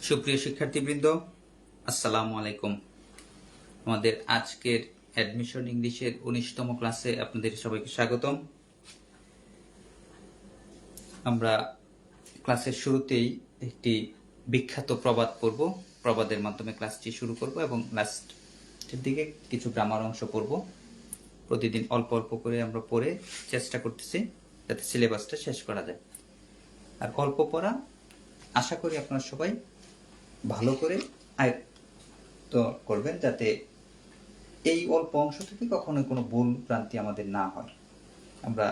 সুপ্রিয় শিক্ষার্থীবৃন্দ, আসসালামু আলাইকুম। আমাদের আজকের অ্যাডমিশন ইংলিশের 19তম ক্লাসে আপনাদের সবাইকে স্বাগতম। আমরা ক্লাসের শুরুতেই একটি বিখ্যাত প্রবাদ পড়ব, প্রবাদের মাধ্যমে ক্লাসটি শুরু করব এবং লাস্টের দিকে কিছু গ্রামার অংশ পড়ব। প্রতিদিন অল্প অল্প করে আমরা পড়ে চেষ্টা করতেছি যাতে সিলেবাসটা শেষ করা যায়। আর অল্প পড়া আশা করি আপনারা সবাই ভালো করে আয়ত্ত করবেন, যাতে এই অল্প অংশ থেকে কখনোই কোনো ভুল ভ্রান্তি আমাদের না হয়। আমরা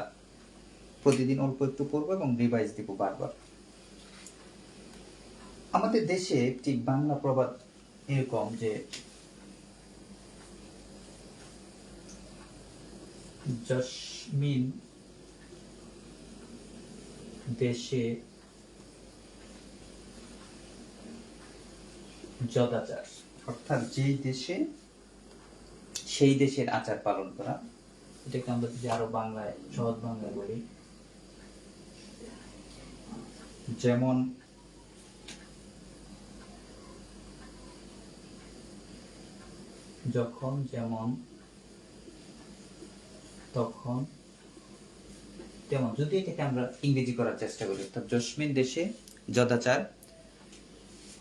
প্রতিদিন অল্প একটু পড়ব এবং রিভাইজ দিব বারবার। আমাদের দেশে ঠিক বাংলা প্রবাদ এরকম যে জসমিন দেশে যদাচার, অর্থাৎ যেই দেশে সেই দেশের আচার পালন করা। এটাকে আমরা যদি আরো বাংলায় সহজ বাংলায় বলি, যেমন যখন যেমন তখন তেমন। যদি এটাকে আমরা ইংরেজি করার চেষ্টা করি, অর্থাৎ জসমিন দেশে যদাচার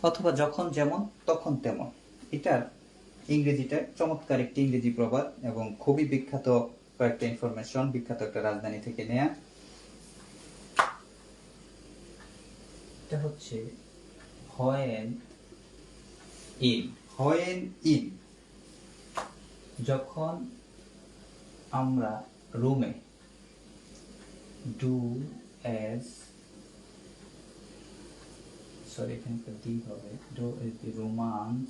অথবা যখন যেমন তখন তেমন, এটার ইংরেজিটা চমৎকার একটি ইংরেজি প্রবাদ এবং খুবই বিখ্যাত কয়েকটা ইনফরমেশন বিখ্যাত একটা রাজধানী থেকে নেয়া। এটা হচ্ছে হোয়েন ইন, যখন আমরা রুমে, ডু এস সরি এখানে একটা দি হবে, do as the Romans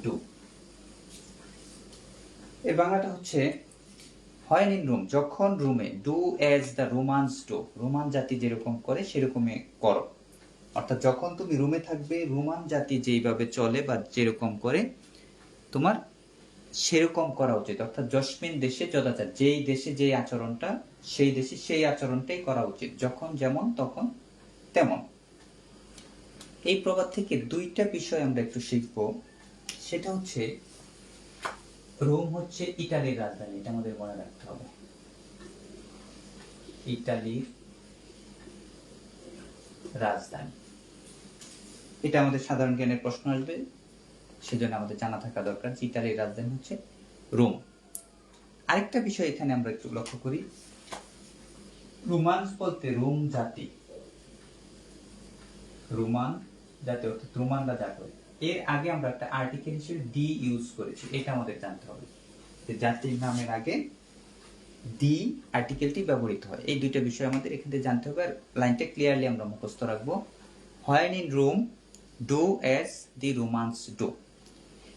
do. এর বাংলাটা হচ্ছে হোয়েন ইন রুম, যখন রুমে, do as the Romans do, Roman জাতি যেরকম করে সেরকমই করো। অর্থাৎ যখন তুমি রুমে থাকবে, রোমান জাতি যেইভাবে চলে বা যেরকম করে তোমার সেরকম করা উচিত। অর্থাৎ জসমিন দেশে যদাচার, যেই দেশে যেই আচরণটা সেই দেশে সেই আচরণটাই করা উচিত, যখন যেমন তখন তেমন। এই প্রবাদ থেকে দুইটা বিষয় আমরা একটু শিখব। সেটা হচ্ছে রোম হচ্ছে ইতালির রাজধানী, এটা আমাদের মনে রাখতে হবে। ইতালির রাজধানী, এটা আমাদের সাধারণ জ্ঞানের প্রশ্ন আসবে, সেজন্য আমাদের জানা থাকা দরকার যে ইতালির রাজধানী হচ্ছে রোম। আরেকটা বিষয় এখানে আমরা একটু লক্ষ্য করি, রোমান্স বলতে রোম জাতি, রোমান জাতি অর্থাৎ রোমানরা যা করে, এর আগে আমরা একটা আর্টিকেল হিসেবে দি ইউজ করেছি, এটা আমাদের জানতে হবে যে জাতির নামের আগে দি আর্টিকেলটি ব্যবহৃত হয়। এই দুইটা বিষয় আমাদের এখানে জানতে হবে, আর লাইনটা ক্লিয়ারলি আমরা মুখস্থ রাখবো। When in Rome, do as the Romans do.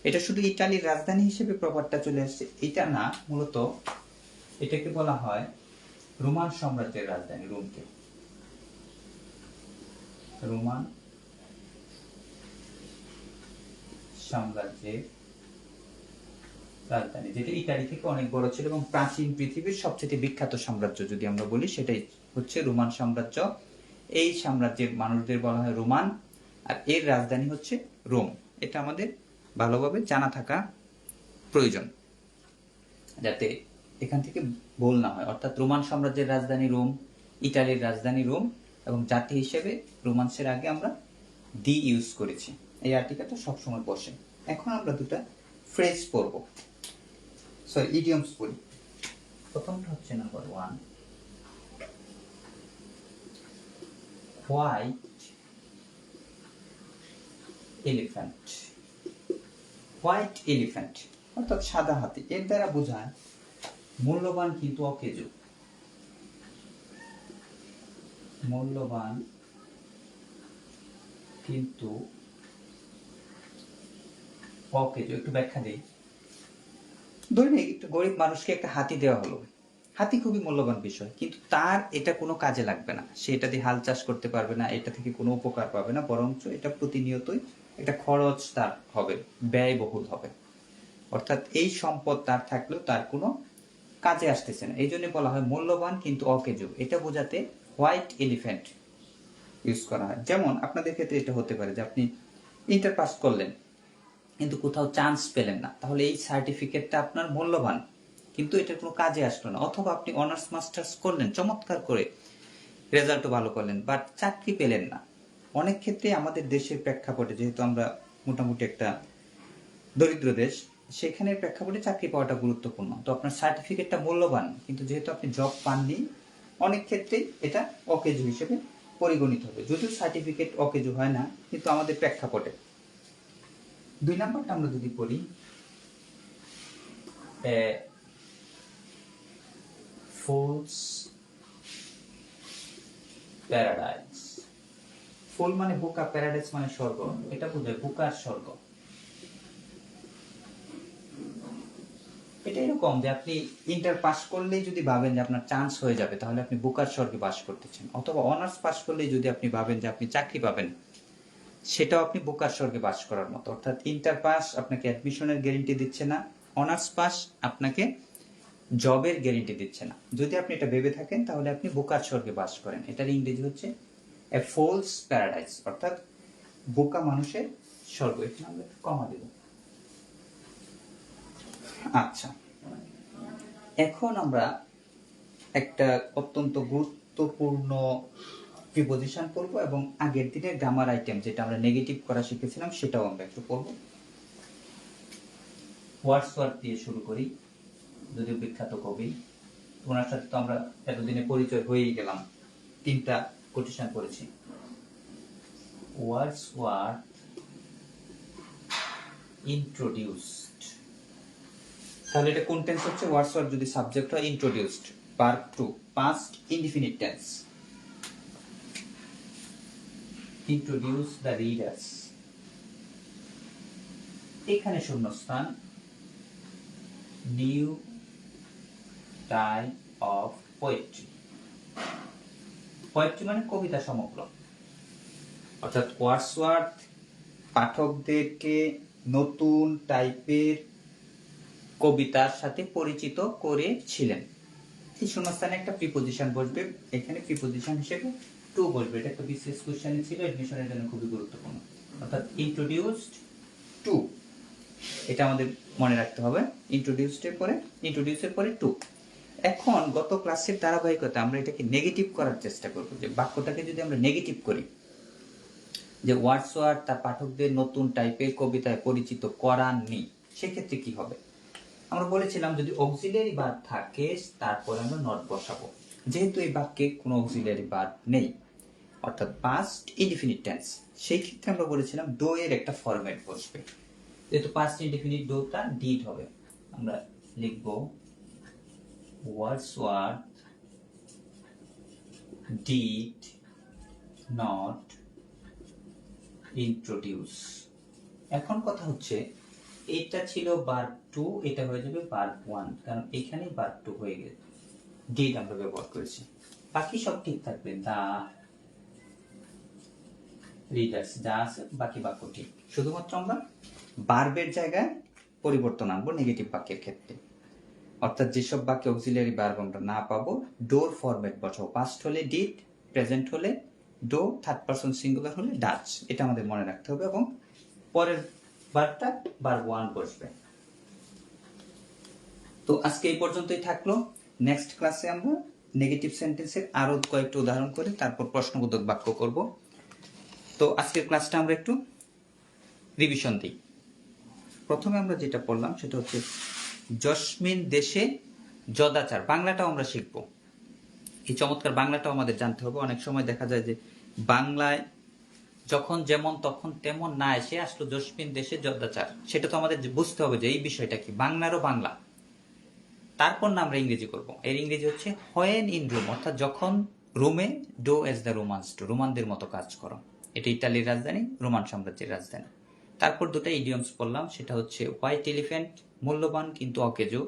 এটা শুধু ইতালির রাজধানী হিসেবে প্রবাদটা চলে আসছে এটা না, মূলত এটাকে বলা হয় রোমান সাম্রাজ্যের রাজধানী রোমকে, রোমান সাম্রাজ্যের রাজধানী, যেটা ইতালি থেকে অনেক বড় ছিল এবং প্রাচীন পৃথিবীর সবচেয়ে বিখ্যাত সাম্রাজ্য যদি আমরা বলি সেটাই হচ্ছে রোমান সাম্রাজ্য। এই সাম্রাজ্যের মানুষদের বলা হয় রোমান, আর এর রাজধানী হচ্ছে রোম। এটা আমাদের ভালোভাবে জানা থাকা প্রয়োজন, যাতে এখান থেকে ভুল না হয়। অর্থাৎ রোমান সাম্রাজ্যের রাজধানী রোম, ইতালির রাজধানী রোম, এবং জাতি হিসেবে রোমান্সের আগে আমরা দি ইউজ করেছি। এই আর্টিকেলটা সবসময় বসে। এখন আমরা দুটা ফ্রেজ পড়ব, সরি ইডিয়মস পড়ি। প্রথমটা হচ্ছে number 1, white elephant. White elephant অর্থাৎ সাদা হাতি, এর দ্বারা বোঝায় মূল্যবান কিন্তু অকেজো, মূল্যবান কিন্তু অকেজো। একটু ব্যাখ্যা দিই। ধরে একটু গরিব মানুষকে একটা হাতি দেওয়া হলো, হাতি খুবই মূল্যবান বিষয়, কিন্তু তার এটা কোনো কাজে লাগবে না, সে এটা দিয়ে হাল চাষ করতে পারবে না, এটা থেকে কোনো উপকার পাবে না, বরঞ্চ এটা প্রতিনিয়তই একটা খরচ তার হবে, ব্যয়বহুল হবে। অর্থাৎ এই সম্পদ তার থাকলেও তার কোনো কাজে আসতেছে না, এই জন্য বলা হয় মূল্যবান কিন্তু অকেজো। এটা বোঝাতে হোয়াইট এলিফ্যান্ট ইউজ করা হয়। যেমন আপনাদের ক্ষেত্রে এটা হতে পারে যে আপনি ইন্টার পাস করলেন কিন্তু কোথাও চান্স পেলেন না, তাহলে এই সার্টিফিকেটটা আপনার মূল্যবান কিন্তু এটার কোনো কাজে আসলো না। অথবা আপনি অনার্স মাস্টার্স করলেন চমৎকার করে, রেজাল্টও ভালো করলেন, বাট চাকরি পেলেন না। অনেক ক্ষেত্রে আমাদের দেশের প্রেক্ষাপটে, যেহেতু আমরা মোটামুটি একটা দরিদ্র দেশ, সেখানে প্রেক্ষাপটে চাকরি পাওয়াটা গুরুত্বপূর্ণ। তো আপনার সার্টিফিকেটটা মূল্যবান কিন্তু যেহেতু আপনি জব পাননি, অনেক ক্ষেত্রেই এটা অকেজো হিসেবে পরিগণিত হবে। যদিও সার্টিফিকেট অকেজো হয় না, কিন্তু আমাদের প্রেক্ষাপটে। 2 নাম্বারটা আমরা যদি পড়ি, ফলস প্যারাডাইস। ফুল মানে বোকা, প্যারাডাইস মানে স্বর্গ। এটা বোঝায় বোকার স্বর্গ। এটা এরকম যে আপনি ইন্টার পাস করলেই যদি ভাবেন যে আপনার চান্স হয়ে যাবে, তাহলে আপনি বোকার স্বর্গে বাস করতেছেন। অথবা অনার্স পাস করলেই যদি আপনি ভাবেন যে আপনি চাকরি পাবেন, সেটাও আপনি বোকার স্বর্গে বাস করার মতো। অর্থাৎ ইন্টার পাস আপনাকে অ্যাডমিশনের গ্যারেন্টি দিচ্ছে না, অনার্স পাস আপনাকে জবের গ্যারেন্টি দিচ্ছে না। যদি আপনি এটা ভেবে থাকেন তাহলে আপনি বোকার স্বর্গে বাস করেন। এটার ইংরেজি হচ্ছে এ ফলস প্যারাডাইস, অর্থাৎ বোকা মানুষের স্বর্গ। এটা আমরা একটু কমা দেব। আচ্ছা, এখন আমরা একটা অত্যন্ত গুরুত্বপূর্ণ প্রিপোজিশন পড়বো এবং আগের দিনের গ্রামার আইটেম যেটা আমরা নেগেটিভ করা শিখেছিলাম সেটাও আমরা একটু পড়বো। ওয়ার্ডসওয়ার্থ দিয়ে শুরু করি, যদিও বিখ্যাত কবি। ওনার সাথে তো আমরা এতদিনে পরিচয় হয়েই গেলাম, 3টা কোটেশন পড়েছি। ওয়ার্ডসওয়ার্থ ইন্ট্রোডিউসড, তাহলে এটা কোন টেন্স হচ্ছে? ওয়ার্ডসওয়ার্থ যদি সাবজেক্ট হয়, introduced verb two, past indefinite tense. Introduce the readers, এখানে শূন্যস্থান, new type of poetry. Poetry মানে কবিতা সমগ্র, অর্থাৎ ওয়ার্ডসওয়ার্থ পাঠকদেরকে নতুন টাইপের কবিতার সাথে পরিচিত করেছিলেন। এই শূন্যস্থানে একটা প্রিপোজিশন বসবে, এখানে প্রিপোজিশন হিসেবে টু বসবে। এটা একটা বিশেষ কোশ্চেন ছিল, এডমিশনের জন্য খুবই গুরুত্বপূর্ণ। অর্থাৎ ইন্ট্রোডিউসড টু, এটা আমাদের মনে রাখতে হবে। ইন্ট্রোডিউসের পরে টু। এখন গত ক্লাসের ধারাবাহিকতা আমরা এটাকে নেগেটিভ করার চেষ্টা করব, যে বাক্যটাকে যদি আমরা নেগেটিভ করি, যে ওয়ার্ডসওয়ার্থ তার পাঠকদের নতুন টাইপের কবিতায় পরিচিত করাননি, সেক্ষেত্রে কি হবে? আমরা বলেছিলাম যদি অক্সিলিয়ারি ভার্ব থাকে তারপরে আমরা নট বসাবো। যেহেতু এই বাক্যে কোনো অক্সিলিয়ারি ভার্ব নেই, অর্থাৎ পাস্ট ইনডিফিনিট টেন্স, সেই ক্ষেত্রে আমরা বলেছিলাম ডো এর একটা ফরম্যাট বসবে। যেহেতু পাস্ট ইনডিফিনিট, ডোটা ডিড হবে। আমরা লিখব ওয়ার্ডসওয়ার্থ ডিড নট ইন্ট্রোডিউস। এখন কথা হচ্ছে, এটা ছিল ভার্ব টু, এটা হয়ে যাবে ভার্ব ওয়ান, কারণ এখানেই ভার্ব টু হয়ে গেছে, ডিড আমরা ব্যবহার করেছি। বাকি সব ঠিক থাকবে, দা রিডার্স যা আছে বাকি বাক্য ঠিক, শুধুমাত্র আমরা ভার্বের জায়গায় পরিবর্তন আনবো নেগেটিভ বাক্যের ক্ষেত্রে। অর্থাৎ যেসব বাক্যে অক্সিলিয়ারি ভার্ব আমরা না পাবো, ডোর ফরম্যাট বসাবো। পাস্ট হলে ডিড, প্রেজেন্ট হলে ডো, থার্ড পারসন সিঙ্গুলার হলে ডাচ। এটা আমাদের মনে রাখতে হবে এবং পরের ভার্বটা ভার্ব ওয়ান বসবে। তো আজকে এই পর্যন্তই থাকলো। নেক্সট ক্লাসে আমরা নেগেটিভ সেন্টেন্সের আরো কয়েকটা উদাহরণ করে তারপর প্রশ্নবোধক বাক্য করব। তো আজকের ক্লাসটা আমরা একটু রিভিশন দিই। প্রথমে আমরা যেটা পড়লাম সেটা হচ্ছে জসমিন দেশে যদাচার। বাংলাটাও আমরা শিখবো, এই চমৎকার বাংলাটাও আমাদের জানতে হবে। অনেক সময় দেখা যায় যে বাংলায় যখন যেমন তখন তেমন না এসে আসলো জসমিন দেশে যদাচার, সেটা তো আমাদের বুঝতে হবে যে এই বিষয়টা কি, বাংলারও বাংলা। তারপর না আমরা ইংরেজি করব। এর ইংরেজি হচ্ছে হোয়েন ইন রোম, অর্থাৎ যখন রোমে, do as the Romans do, রোমানদের মতো কাজ করো। এটা ইতালির রাজধানী, রোমান সাম্রাজ্যের রাজধানী। তারপর দুটো ইডিয়মস পড়লাম, সেটা হচ্ছে হোয়াইট এলিফ্যান্ট, মূল্যবান কিন্তু অকেজো,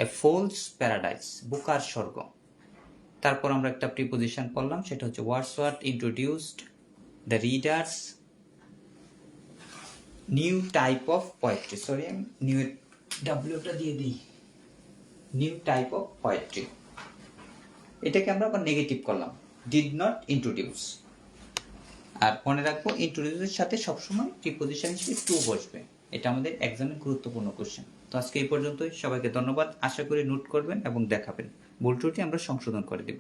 এ ফোলস প্যারাডাইস, বোকার স্বর্গ। তারপর আমরা একটা প্রিপোজিশন পড়লাম, সেটা হচ্ছে Wordsworth introduced the readers new type of poetry. Sorry, আমি নিউ ডাব্লিউটা দিয়ে দিই, নিউ টাইপ অফ পোয়েট্রি। এটাকে আমরা আবার নেগেটিভ করলাম, ডিড নট ইন্ট্রোডিউস। আর মনে রাখবো ইন্ট্রোডিউসের সাথে সবসময় প্রিপোজিশন হিসেবে টু বসবে। এটা আমাদের এক্সামের গুরুত্বপূর্ণ কোশ্চেন। তো আজকে এই পর্যন্তই, সবাইকে ধন্যবাদ। আশা করি নোট করবেন এবং দেখাবেন, ভুল ত্রুটি আমরা সংশোধন করে দেব।